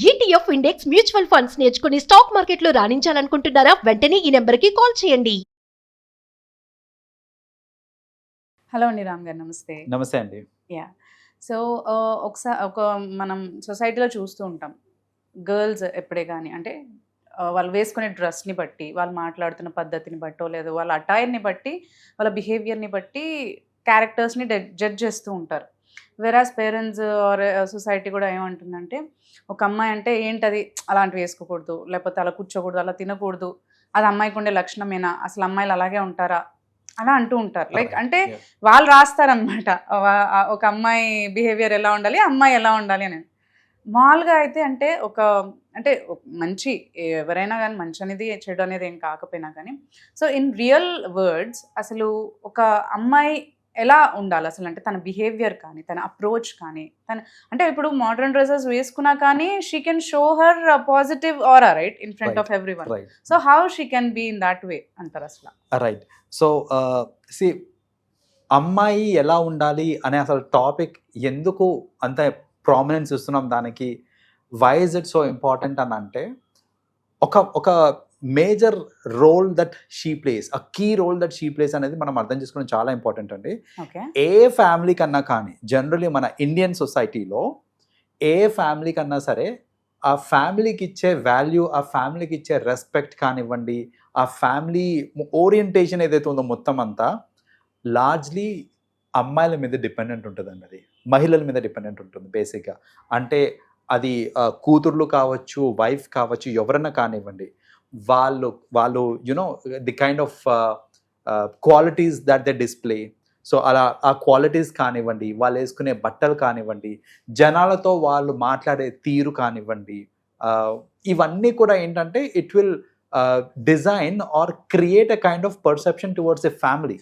ETF index mutual funds నేర్చుకుని stock మార్కెట్లో రాణించాలనుకుంటున్నారా? వెంటనే ఈ నెంబర్కి కాల్ చేయండి. హలో అండి, రామ్ గారు నమస్తే. నమస్తే అండి. యా సో ఒకసారి మనం సొసైటీలో చూస్తూ ఉంటాం, గర్ల్స్ ఎప్పుడే కానీ అంటే వాళ్ళు వేసుకునే డ్రెస్ని బట్టి, వాళ్ళు మాట్లాడుతున్న పద్ధతిని బట్టో లేదు వాళ్ళ అటైర్ని బట్టి, వాళ్ళ బిహేవియర్ని బట్టి క్యారెక్టర్స్ని జడ్జ్ చేస్తూ ఉంటారు. వెరాస్ పేరెంట్స్ ఆర్ సొసైటీ కూడా ఏమంటుందంటే, ఒక అమ్మాయి అంటే ఏంటది అలాంటివి వేసుకోకూడదు, లేకపోతే అలా కూర్చోకూడదు, అలా తినకూడదు, అది అమ్మాయికి ఉండే లక్షణమేనా, అసలు అమ్మాయిలు అలాగే ఉంటారా అలా అంటూ ఉంటారు. లైక్ అంటే వాళ్ళు రాస్తారనమాట ఒక అమ్మాయి బిహేవియర్ ఎలా ఉండాలి, అమ్మాయి ఎలా ఉండాలి అని. మామూలుగా అయితే అంటే అంటే మంచి ఎవరైనా కానీ మంచి అనేది చెడు అనేది ఏం కాకపోయినా కానీ, సో ఇన్ రియల్ వర్డ్స్ అసలు ఒక అమ్మాయి ఎలా ఉండాలి అసలు, అంటే తన బిహేవియర్ కానీ తన అప్రోచ్ కానీ అంటే ఇప్పుడు మోడర్న్ డ్రెస్సెస్ వేసుకున్నా కానీ she can show her positive aura right in front of every one. So how she can be in that way అంటారు అసలు? రైట్. సో అమ్మాయి ఎలా ఉండాలి అనే అసలు టాపిక్ ఎందుకు అంత ప్రామినెన్స్ ఇస్తున్నాం దానికి, why is it so important అని అంటే, ఒక major role that she plays, a key role that she plays అనేది మనం అర్థం చేసుకోవడం చాలా ఇంపార్టెంట్ అండి. ఏ ఫ్యామిలీ కన్నా కానీ, జనరలీ మన ఇండియన్ సొసైటీలో ఏ ఫ్యామిలీ కన్నా సరే ఆ ఫ్యామిలీకి ఇచ్చే వాల్యూ, ఆ ఫ్యామిలీకి ఇచ్చే రెస్పెక్ట్ కానివ్వండి, ఆ ఫ్యామిలీ ఓరియంటేషన్ ఏదైతే ఉందో మొత్తం అంతా లార్జ్లీ అమ్మాయిల మీద డిపెండెంట్ ఉంటుందండి. అది మహిళల మీద డిపెండెంట్ ఉంటుంది బేసిక్గా. అంటే అది కూతుర్లు కావచ్చు, వైఫ్ కావచ్చు, ఎవరన్నా కానివ్వండి, వాళ్ళు you know the kind of qualities that they display. So అలా ఆ క్వాలిటీస్ కానివ్వండి, వాళ్ళు వేసుకునే బట్టలు కానివ్వండి, జనాలతో వాళ్ళు మాట్లాడే తీరు కానివ్వండి, ఇవన్నీ కూడా ఏంటంటే it will design or create a kind of perception towards a family.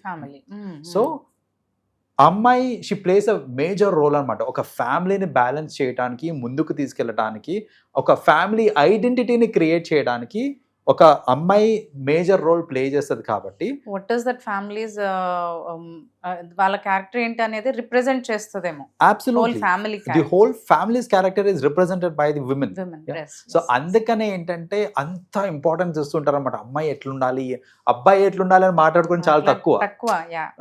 So అమ్మాయి she plays a major role అనమాట. ఒక ఫ్యామిలీని బ్యాలెన్స్ చేయడానికి, ముందుకు తీసుకెళ్ళడానికి, ఒక ఫ్యామిలీ ఐడెంటిటీని క్రియేట్ చేయడానికి ఒక అమ్మాయి మేజర్ రోల్ ప్లే చేస్తుంది. కాబట్టి వాట్ ఇస్ దట్ ఫ్యామిలీస్ వాళ్ళ క్యారెక్టర్ ఏంటి అనేది రిప్రజెంట్ చేస్తుందేమో. Absolutely the whole families character is represented by the women. So అందుకనే ఏంటంటే అంత ఇంపార్టెన్స్ ఇస్తుంటారు అనమాట. అమ్మాయి ఎట్లుండాలి, అబ్బాయి ఎట్లుండాలి అని మాట్లాడుకుని చాలా తక్కువ.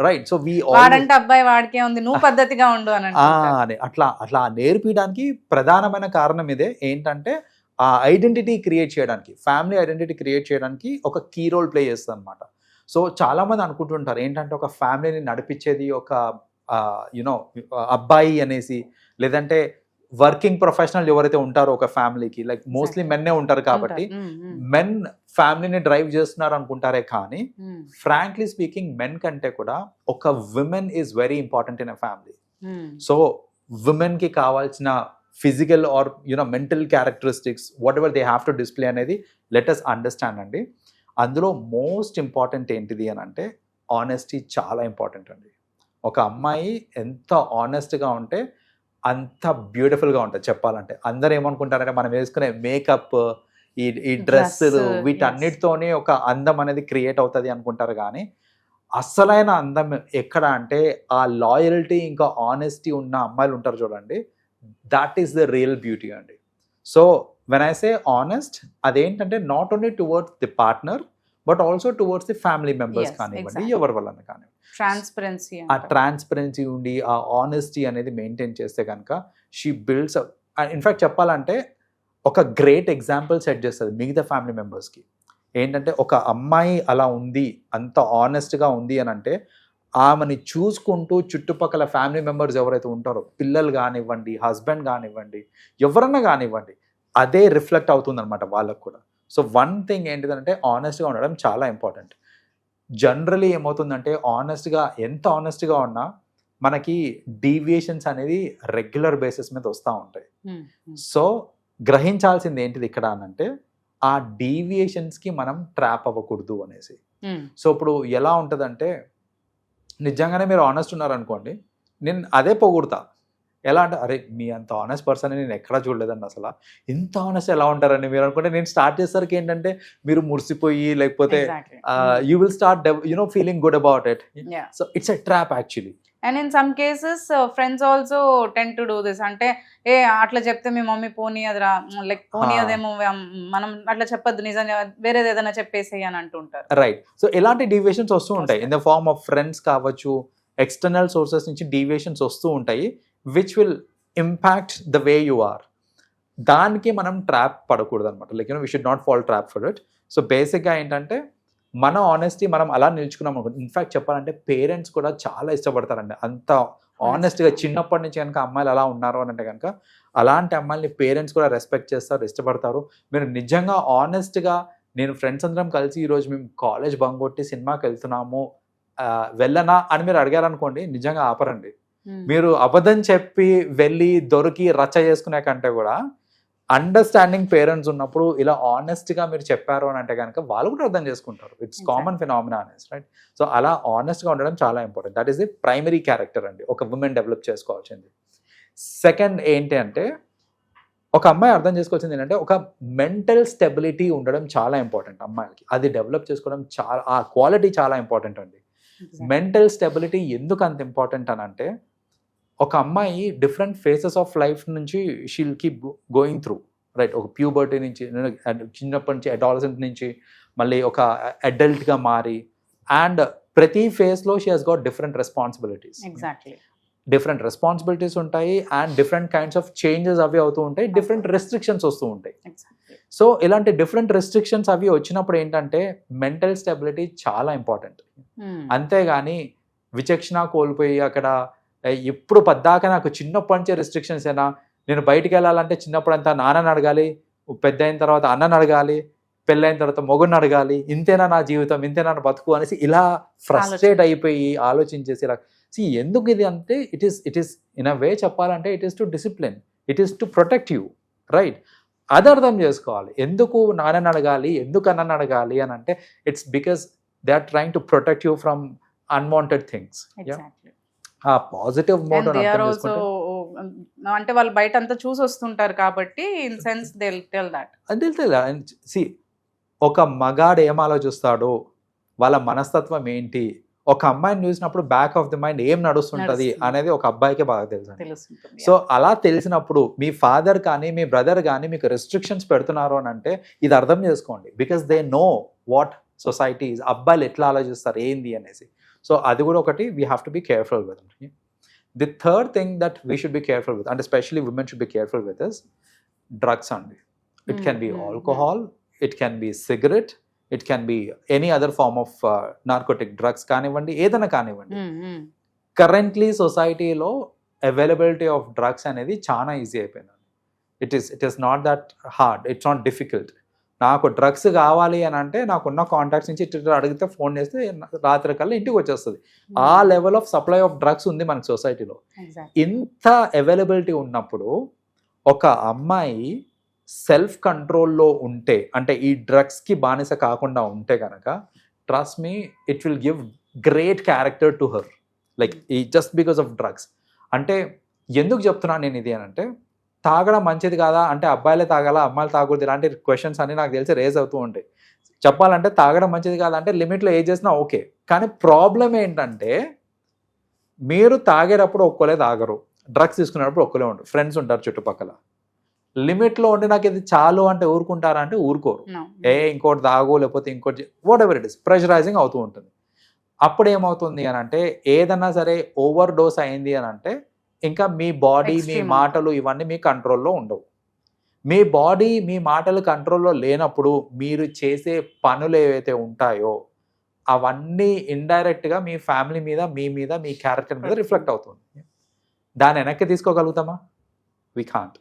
రైట్. సో వాడంటే అబ్బాయి వాడికే ఉంది, నువ్వు పద్ధతిగా ఉండు అని అట్లా నేర్పించడానికి ప్రధానమైన కారణం ఇదే. ఏంటంటే ఆ ఐడెంటిటీ క్రియేట్ చేయడానికి, ఫ్యామిలీ ఐడెంటిటీ క్రియేట్ చేయడానికి ఒక కీ రోల్ ప్లే చేస్తుంది అనమాట. సో చాలామంది అనుకుంటుంటారు ఏంటంటే ఒక ఫ్యామిలీని నడిపించేది ఒక యునో అబ్బాయి అనేసి, లేదంటే వర్కింగ్ ప్రొఫెషనల్ ఎవరైతే ఉంటారో ఒక ఫ్యామిలీకి, లైక్ మోస్ట్లీ మెన్నే ఉంటారు కాబట్టి మెన్ ఫ్యామిలీని డ్రైవ్ చేస్తున్నారు అనుకుంటారే. కానీ ఫ్రాంక్లీ స్పీకింగ్ మెన్ కంటే కూడా ఒక women is very important in a family. So విమెన్కి కావాల్సిన physical or mental characteristics whatever they have to display అనేది లెట్ అస్ అండర్స్టాండ్ అండి. అందులో మోస్ట్ ఇంపార్టెంట్ ఏంటిది అని అంటే ఆనెస్టీ చాలా ఇంపార్టెంట్ అండి. ఒక అమ్మాయి ఎంత ఆనెస్ట్గా ఉంటే అంత బ్యూటిఫుల్గా ఉంటుంది. చెప్పాలంటే అందరూ ఏమనుకుంటారంటే మనం వేసుకునే మేకప్, ఈ డ్రెస్సులు, వీటన్నిటితోనే ఒక అందం అనేది క్రియేట్ అవుతుంది అనుకుంటారు. కానీ అసలైన అందం ఎక్కడ అంటే ఆ లాయల్టీ ఇంకా ఆనెస్టీ ఉన్న అమ్మాయిలు ఉంటారు చూడండి, that is the real beauty అండి. So when I say honest, అదేంటంటే not only towards the partner but also towards the family members కానివ్వండి, ఎవరి వల్ల కానివ్వండి. ఆ ట్రాన్స్పరెన్సీ ఉండి ఆ ఆనెస్టీ అనేది మెయింటైన్ చేస్తే కనుక షీ బిల్డ్స్. ఇన్ఫాక్ట్ చెప్పాలంటే ఒక గ్రేట్ ఎగ్జాంపుల్ సెట్ చేస్తుంది మిగతా ఫ్యామిలీ మెంబర్స్కి. ఏంటంటే ఒక అమ్మాయి అలా ఉంది, అంత ఆనెస్ట్గా ఉంది అని అంటే ఆమెని చూసుకుంటూ చుట్టుపక్కల ఫ్యామిలీ మెంబర్స్ ఎవరైతే ఉంటారో, పిల్లలు కానివ్వండి, హస్బెండ్ కానివ్వండి, ఎవరన్నా కానివ్వండి, అదే రిఫ్లెక్ట్ అవుతుంది అనమాట వాళ్ళకు కూడా. సో వన్ థింగ్ ఏంటిదంటే ఆనెస్ట్గా ఉండడం చాలా ఇంపార్టెంట్. జనరలీ ఏమవుతుందంటే ఎంత ఆనెస్ట్గా ఉన్నా మనకి డీవియేషన్స్ అనేది రెగ్యులర్ బేసిస్ మీద వస్తూ ఉంటాయి. సో గ్రహించాల్సింది ఏంటిది ఇక్కడ అనంటే ఆ డీవియేషన్స్కి మనం ట్రాప్ అవ్వకూడదు అనేసి. సో ఇప్పుడు ఎలా ఉంటుందంటే, నిజంగానే మీరు ఆనెస్ట్ ఉన్నారనుకోండి, నేను అదే పొగుడతా. ఎలా అంటే, అరే మీ అంత ఆనెస్ట్ పర్సన్ నేను ఎక్కడా చూడలేదండి, అసలు ఇంత ఆనెస్ట్ ఎలా ఉంటారని మీరు అనుకుంటే, నేను స్టార్ట్ చేసరికి ఏంటంటే మీరు మురిసిపోయి, లేకపోతే you will start feeling good about it. So it's a trap actually. And in some cases friends also ten to do this. అంటే అట్లా చెప్తే మీ మమ్మీ పోనీయదురా, లైక్ పోనీయదేమో, మనం అట్లా చెప్పొద్దు, నిజంగా వేరేది ఏదైనా చెప్పేసేయి అని అంటుంటారు. రైట్. సో ఇలాంటి డీవియేషన్స్ వస్తూ ఉంటాయి in the form of friends కావచ్చు, ఎక్స్టర్నల్ సోర్సెస్ నుంచి డీవియేషన్స్ వస్తూ ఉంటాయి which will impact the way you are. దానికి మనం ట్రాప్ పడకూడదు అనమాట. Like we should not fall trap for it. So బేసిక్గా ఏంటంటే మన ఆనెస్టీ మనం అలా నిల్చుకున్నాం అనుకోండి. ఇన్ఫ్యాక్ట్ చెప్పాలంటే పేరెంట్స్ కూడా చాలా ఇష్టపడతారండి అంత ఆనెస్ట్గా. చిన్నప్పటి నుంచి కనుక అమ్మాయిలు అలా ఉన్నారు అని అంటే కనుక అలాంటి అమ్మాయిని పేరెంట్స్ కూడా రెస్పెక్ట్ చేస్తారు, ఇష్టపడతారు. మీరు నిజంగా ఆనెస్ట్గా నేను ఫ్రెండ్స్ అందరం కలిసి ఈరోజు మేము కాలేజ్ బంక్ కొట్టి సినిమాకి వెళ్తున్నాము వెళ్ళనా అని మీరు అడిగారనుకోండి, నిజంగా ఆపరండి. మీరు అబద్ధం చెప్పి వెళ్ళి దొరికి రచ్చ చేసుకునే కంటే కూడా అండర్స్టాండింగ్ పేరెంట్స్ ఉన్నప్పుడు ఇలా ఆనెస్ట్గా మీరు చెప్పారు అని అంటే కనుక వాళ్ళు కూడా అర్థం చేసుకుంటారు. ఇట్స్ కామన్ ఫినామినా అనేసి, రైట్? సో అలా ఆనెస్ట్గా ఉండడం చాలా important. That is the primary character అండి ఒక ఉమెన్ డెవలప్ చేసుకోవాల్సింది. సెకండ్ ఏంటి అంటే ఒక అమ్మాయి అర్థం చేసుకోవాల్సింది ఏంటంటే ఒక మెంటల్ స్టెబిలిటీ ఉండడం చాలా ఇంపార్టెంట్ అమ్మాయిలకి. అది డెవలప్ చేసుకోవడం చాలా, ఆ క్వాలిటీ చాలా ఇంపార్టెంట్ అండి. మెంటల్ స్టెబిలిటీ ఎందుకు అంత ఇంపార్టెంట్ అని అంటే ఒక అమ్మాయి డిఫరెంట్ ఫేసెస్ ఆఫ్ లైఫ్ నుంచి she'll keep going through, right? ఒక ప్యూబర్టీ నుంచి, చిన్నప్పటి నుంచి అడాలసెంట్ నుంచి మళ్ళీ ఒక అడల్ట్గా మారి, అండ్ ప్రతి ఫేజ్లో she has got different responsibilities. Exactly. Different responsibilities ఉంటాయి and different kinds of changes అవి అవుతూ ఉంటాయి, డిఫరెంట్ రెస్ట్రిక్షన్స్ వస్తూ ఉంటాయి. సో ఇలాంటి డిఫరెంట్ రెస్ట్రిక్షన్స్ అవి వచ్చినప్పుడు ఏంటంటే మెంటల్ స్టెబిలిటీ చాలా ఇంపార్టెంట్. అంతేగాని విచక్షణ కోల్పోయి అక్కడ ఎప్పుడు పద్దాక నాకు చిన్నప్పటి నుంచే రెస్ట్రిక్షన్స్ అయినా, నేను బయటికి వెళ్ళాలంటే చిన్నప్పుడు అంతా నాన్నని అడగాలి, పెద్ద అయిన తర్వాత అన్నని అడగాలి, పెళ్ళైన తర్వాత మొగుడిని అడగాలి, ఇంతేనా నా జీవితం, ఇంతేనా నా బతుకు అనేసి ఇలా ఫ్రస్ట్రేట్ అయిపోయి ఆలోచించేసి ఇలా ఎందుకు ఇది అంటే ఇట్ ఈస్ ఇన్ అ వే చెప్పాలంటే it is to discipline, it is to protect you, right? అది అర్థం చేసుకోవాలి. ఎందుకు నాన్నని అడగాలి, ఎందుకు అన్నని అడగాలి అని అంటే it's because they are trying to protect you from unwanted things. ఆ పాజిటివ్ మోడ్ అంటే వాళ్ళు బయట అంతా చూసి వస్తుంటారు కాబట్టి in sense they will tell that. సి ఒక మగాడు ఏం ఆలోచిస్తాడు, వాళ్ళ మనస్తత్వం ఏంటి, ఒక అమ్మాయిని చూసినప్పుడు బ్యాక్ ఆఫ్ ది మైండ్ ఏం నడుస్తుంటది అనేది ఒక అబ్బాయికే బాగా తెలుసు. సో అలా తెలిసినప్పుడు మీ ఫాదర్ కానీ మీ బ్రదర్ కానీ మీకు రెస్ట్రిక్షన్స్ పెడుతున్నారు అని అంటే ఇది అర్థం చేసుకోండి. Because they know what society is, అబ్బాయిలు ఎట్లా ఆలోచిస్తారు ఏంది అనేసి. సో అది కూడా ఒకటి we have to be careful with. The third thing that we should be careful with, and especially women should be careful with is drugs అండి. It can be alcohol, it can be cigarette, it can be any other form of narcotic drugs కానివ్వండి, ఏదైనా కానివ్వండి. Currently సొసైటీలో availability of drugs అనేది చాలా easy అయిపోయింది. It is not that hard, it's not difficult. నాకు drugs కావాలి అని అంటే నాకున్న కాంటాక్ట్స్ నుంచి ఇట్లా అడిగితే ఫోన్ చేస్తే రాత్రి కల్లా ఇంటికి వచ్చేస్తుంది. ఆ level of supply of drugs ఉంది మనకి సొసైటీలో. ఇంత అవైలబిలిటీ ఉన్నప్పుడు ఒక అమ్మాయి సెల్ఫ్ కంట్రోల్లో ఉంటే, అంటే ఈ డ్రగ్స్కి బానిస కాకుండా ఉంటే కనుక, trust me it will give great character to her, like ఈ జస్ట్ బికాస్ ఆఫ్ డ్రగ్స్. అంటే ఎందుకు చెప్తున్నాను నేను ఇది అని అంటే, తాగడం మంచిది కాదా అంటే అబ్బాయిలే తాగాలా అమ్మాయిలు తాగకూడదు ఇలాంటి క్వశ్చన్స్ అన్ని నాకు తెలిసి రేజ్ అవుతూ ఉంటాయి. చెప్పాలంటే తాగడం మంచిది కాదా అంటే లిమిట్లో ఏ చేసినా ఓకే, కానీ ప్రాబ్లం ఏంటంటే మీరు తాగేటప్పుడు ఒక్కలే తాగరు, డ్రగ్స్ తీసుకునేటప్పుడు ఒక్కలే ఉండరు, ఫ్రెండ్స్ ఉంటారు చుట్టుపక్కల. లిమిట్లో ఉండి నాకు ఇది చాలు అంటే ఊరుకుంటారా అంటే ఊరుకోరు. ఇంకోటి తాగు లేకపోతే ఇంకోటి what ever it is, pressurising అవుతూ ఉంటుంది. అప్పుడు ఏమవుతుంది అని అంటే ఏదన్నా సరే ఓవర్ డోస్ అయింది అని అంటే ఇంకా మీ బాడీ మీ మాటలు ఇవన్నీ మీ కంట్రోల్లో ఉండవు. మీ బాడీ మీ మాటలు కంట్రోల్లో లేనప్పుడు మీరు చేసే పనులు ఏవైతే ఉంటాయో అవన్నీ ఇండైరెక్ట్గా మీ ఫ్యామిలీ మీద, మీ మీద, మీ క్యారెక్టర్ మీద రిఫ్లెక్ట్ అవుతుంది. దాన్ని వెనక్కి తీసుకోగలుగుతామా? We can't.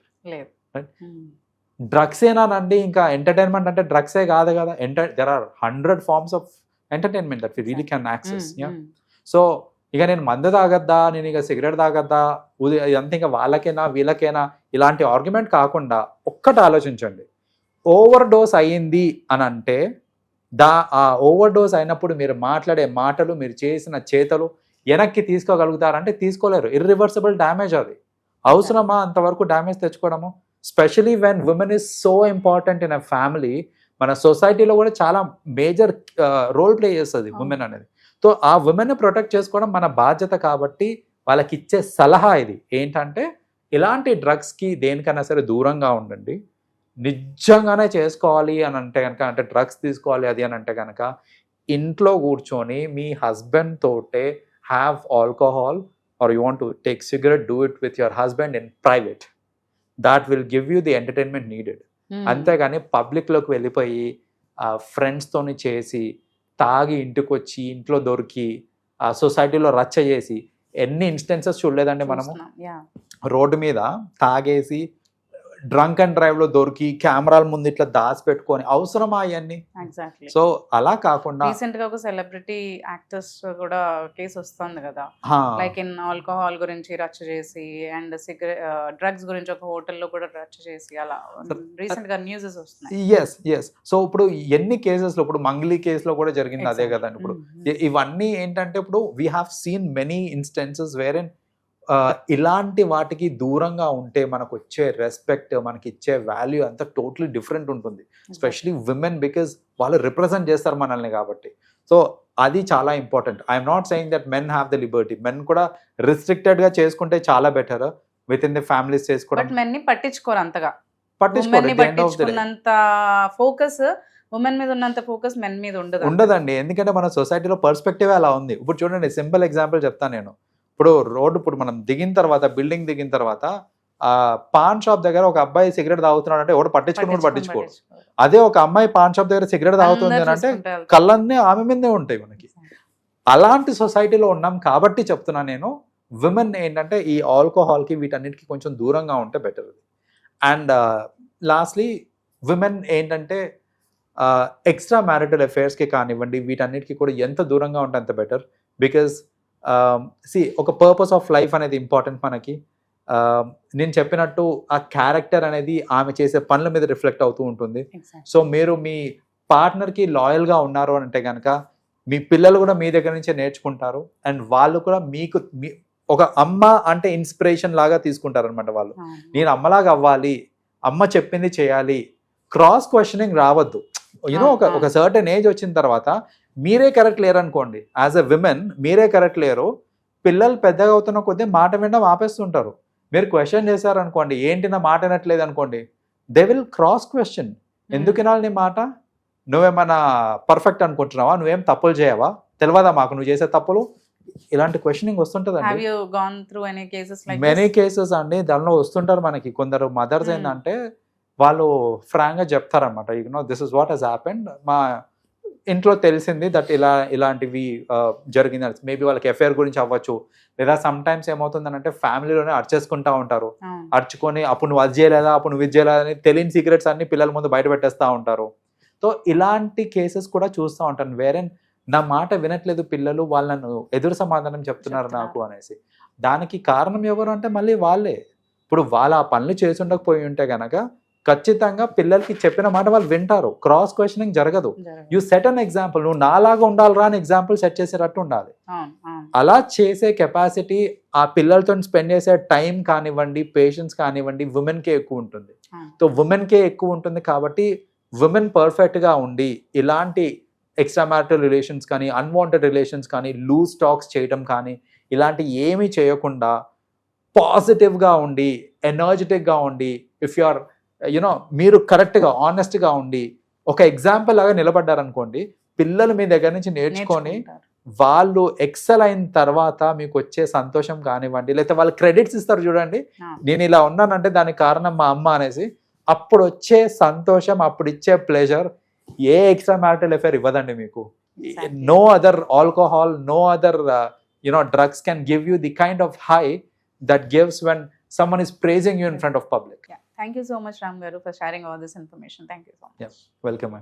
డ్రగ్స్ ఏనానండి ఇంకా ఎంటర్టైన్మెంట్ అంటే డ్రగ్సే కాదు కదా, there are 100 forms of entertainment that we really can access. So ఇక నేను మందు తాగద్దా, నేను ఇక సిగరెట్ తాగద్దా, ఇదంతా ఇంకా వాళ్ళకైనా వీళ్ళకైనా ఇలాంటి ఆర్గ్యుమెంట్ కాకుండా ఒక్కటి ఆలోచించండి. ఓవర్ డోస్ అయ్యింది అని అంటే ఆ ఓవర్ డోస్ అయినప్పుడు మీరు మాట్లాడే మాటలు, మీరు చేసిన చేతలు వెనక్కి తీసుకోగలుగుతారంటే తీసుకోలేరు. ఇర్రివర్సిబుల్ డ్యామేజ్ అది. అవసరమా అంతవరకు డ్యామేజ్ తెచ్చుకోవడము? Specially when women is so important in a family. మన సొసైటీలో కూడా చాలా మేజర్ రోల్ ప్లే చేస్తుంది ఉమెన్ అనేది. సో ఆ ఉమెన్ని ప్రొటెక్ట్ చేసుకోవడం మన బాధ్యత కాబట్టి వాళ్ళకి ఇచ్చే సలహా ఇది ఏంటంటే ఇలాంటి డ్రగ్స్కి దేనికైనా సరే దూరంగా ఉండండి. నిజంగానే చేసుకోవాలి అని అంటే కనుక, అంటే డ్రగ్స్ తీసుకోవాలి అది అని అంటే కనుక ఇంట్లో కూర్చొని మీ హస్బెండ్ తోటే have alcohol or you want to take cigarette, do it with your husband in private. That will give you the entertainment needed. అంతేగాని పబ్లిక్లోకి వెళ్ళిపోయి ఫ్రెండ్స్తోని చేసి తాగి ఇంటికి వచ్చి ఇంట్లో దొరికి సొసైటీలో రచ్చ చేసి ఎన్ని ఇన్స్టెన్సెస్ చూడలేదండి మనము. రోడ్డు మీద తాగేసి డ్రంక్ అండ్ డ్రైవ్ లో దొరికి కెమెరాల ముందు ఇట్లా దాచి పెట్టుకొని అవసరమా అవన్నీ? ఎగ్జాక్ట్లీ. సో అలా కాకుండా రీసెంట్ గా ఒక సెలబ్రిటీ యాక్టర్స్ కూడా కేసు వస్తుంది కదా, లైక్ ఇన్ ఆల్కహాల్ గురించి రచ్చ చేసి అండ్ డ్రగ్స్ గురించి ఒక హోటల్లో కూడా రచ్చ చేసి అలా రీసెంట్ గా న్యూసెస్ వస్తున్నాయి. ఎస్. సో ఇప్పుడు ఎన్ని కేసెస్ లో, ఇప్పుడు మంగ్లీ కేసులో కూడా జరిగింది అదే కదండి. ఇప్పుడు ఇవన్నీ ఏంటంటే ఇప్పుడు we have seen many instances where in ఇలాంటి వాటికి దూరంగా ఉంటే మనకు వచ్చే రెస్పెక్ట్, మనకి ఇచ్చే వాల్యూ అంతా టోటలీ డిఫరెంట్ ఉంటుంది. ఎస్పెషలీ విమెన్, బికాజ్ వాళ్ళు రిప్రజెంట్ చేస్తారు మనల్ని కాబట్టి. సో అది చాలా important. I'm not saying that men have the Liberty. Men కూడా రిస్ట్రిక్టెడ్ గా చేసుకుంటే చాలా better, with in the families చేసుకోవడం. మెన్ ని పట్టించుకోరు అంతగా, పట్టించుకున్నంత ఫోకస్ ఉమెన్ మీద ఉన్నంత ఫోకస్ మెన్ మీద ఉండదండి. ఎందుకంటే మన సొసైటీలో పర్స్పెక్టివ్ అలా ఉంది. ఇప్పుడు చూడండి, సింపుల్ ఎగ్జాంపుల్ చెప్తాను నేను. ఇప్పుడు ఇప్పుడు మనం దిగిన తర్వాత, బిల్డింగ్ దిగిన తర్వాత పాన్ షాప్ దగ్గర ఒక అబ్బాయి సిగరెట్ తాగుతున్నాడు అంటే ఎవడు పట్టించుకోడు. అదే ఒక అమ్మాయి పాన్ షాప్ దగ్గర సిగరెట్ తాగుతుంది అని అంటే కళ్ళన్నీ ఆమె మీదే ఉంటాయి మనకి. అలాంటి సొసైటీలో ఉన్నాం కాబట్టి చెప్తున్నా నేను, విమెన్ ఏంటంటే ఈ ఆల్కహాల్కి వీటన్నిటికీ కొంచెం దూరంగా ఉంటే బెటర్. అండ్ లాస్ట్లీ విమెన్ ఏంటంటే ఎక్స్ట్రా మ్యారిటల్ అఫైర్స్కి కానివ్వండి, వీటన్నిటికీ కూడా ఎంత దూరంగా ఉంటే అంత బెటర్. బికాజ్ ఒక పర్పస్ ఆఫ్ లైఫ్ అనేది ఇంపార్టెంట్ మనకి. నేను చెప్పినట్టు ఆ క్యారెక్టర్ అనేది ఆమె చేసే పనుల మీద రిఫ్లెక్ట్ అవుతూ ఉంటుంది. సో మీరు మీ పార్ట్నర్కి లాయల్గా ఉన్నారు అని అంటే కనుక మీ పిల్లలు కూడా మీ దగ్గర నుంచే నేర్చుకుంటారు. అండ్ వాళ్ళు కూడా మీకు ఒక అమ్మ అంటే ఇన్స్పిరేషన్ లాగా తీసుకుంటారు అనమాట. వాళ్ళు నేను అమ్మలాగా అవ్వాలి, అమ్మ చెప్పింది చేయాలి, క్రాస్ క్వశ్చనింగ్ రావద్దు. యూనో ఒక సర్టెన్ ఏజ్ వచ్చిన తర్వాత మీరే కరెక్ట్ లేరు అనుకోండి, యాజ్ ఎ విమెన్ మీరే కరెక్ట్ లేరు, పిల్లలు పెద్దగా అవుతున్న కొద్దీ మాట వినడం ఆపేస్తుంటారు. మీరు క్వశ్చన్ చేశారనుకోండి, ఏంటి నా మాట వినట్లేదు అనుకోండి, దే విల్ క్రాస్ క్వశ్చన్. ఎందుకు వినాలి నీ మాట? నువ్వేమన్నా పర్ఫెక్ట్ అనుకుంటున్నావా? నువ్వేం తప్పులు చేయవా? తెలియదా మాకు నువ్వు చేసే తప్పులు? ఇలాంటి క్వశ్చనింగ్ వస్తుంటదండి. మెనీ కేసెస్ అండి దానిలో వస్తుంటారు మనకి. కొందరు మదర్స్ ఏంటంటే వాళ్ళు ఫ్రాంక్ గా చెప్తారనమాట, this is what he's happened, మా ఇంట్లో తెలిసింది దట్ ఇలాంటివి జరిగింది. మేబీ వాళ్ళకి ఎఫ్ఐఆర్ గురించి అవ్వచ్చు, లేదా సమ్ టైమ్స్ ఏమవుతుందని అంటే ఫ్యామిలీలోనే అర్చేసుకుంటా ఉంటారు. అర్చుకొని అప్పుడు నువ్వు అది చేయలేదా, అప్పుడు నువ్వు ఇది చేయలేదా అని తెలియని సీక్రెట్స్ అన్ని పిల్లల ముందు బయట పెట్టేస్తూ ఉంటారు. సో ఇలాంటి కేసెస్ కూడా చూస్తూ ఉంటాను. వేరే నా మాట వినట్లేదు పిల్లలు, వాళ్ళను ఎదురు సమాధానం చెప్తున్నారు నాకు అనేసి. దానికి కారణం ఎవరు అంటే మళ్ళీ వాళ్ళే. ఇప్పుడు వాళ్ళు ఆ పనులు చేసి ఉండకపోయి ఉంటే కనుక ఖచ్చితంగా పిల్లలకి చెప్పిన మాట వాళ్ళు వింటారు. క్రాస్ క్వశ్చనింగ్ జరగదు. యూ సెట్ అన్ ఎగ్జాంపుల్, నువ్వు నాలాగా ఉండాలిరా అని ఎగ్జాంపుల్ సెట్ చేసేటట్టు ఉండాలి. అలా చేసే కెపాసిటీ ఆ పిల్లలతో స్పెండ్ చేసే టైం కానివ్వండి, పేషెన్స్ కానివ్వండి, ఉమెన్కే ఎక్కువ ఉంటుంది. సో ఉమెన్కే ఎక్కువ ఉంటుంది కాబట్టి ఉమెన్ పర్ఫెక్ట్గా ఉండి ఇలాంటి ఎక్స్ట్రా మ్యారిటల్ రిలేషన్స్ కానీ, అన్వాంటెడ్ రిలేషన్స్ కానీ, లూజ్ టాక్స్ చేయడం కానీ ఇలాంటి ఏమీ చేయకుండా పాజిటివ్గా ఉండి, ఎనర్జెటిక్గా ఉండి, ఇఫ్ యు ఆర్ మీరు కరెక్ట్గా ఆనెస్ట్గా ఉండి ఒక ఎగ్జాంపుల్ లాగా నిలబడ్డారనుకోండి, పిల్లలు మీ దగ్గర నుంచి నేర్చుకొని వాళ్ళు ఎక్సెల్ అయిన తర్వాత మీకు వచ్చే సంతోషం కానివ్వండి, లేకపోతే వాళ్ళు క్రెడిట్స్ ఇస్తారు చూడండి, నేను ఇలా ఉన్నానంటే దానికి కారణం మా అమ్మ అనేసి, అప్పుడు వచ్చే సంతోషం, అప్పుడు ఇచ్చే ప్లెజర్ ఏ ఎక్స్ట్రా మ్యారిటల్ అఫైర్ ఇవ్వదండి మీకు. No other alcohol, no other drugs can give you the kind of high that gives when someone is praising you in front of public. Thank you so much, Ram Garu, for sharing all this information. Thank you so much. Welcome.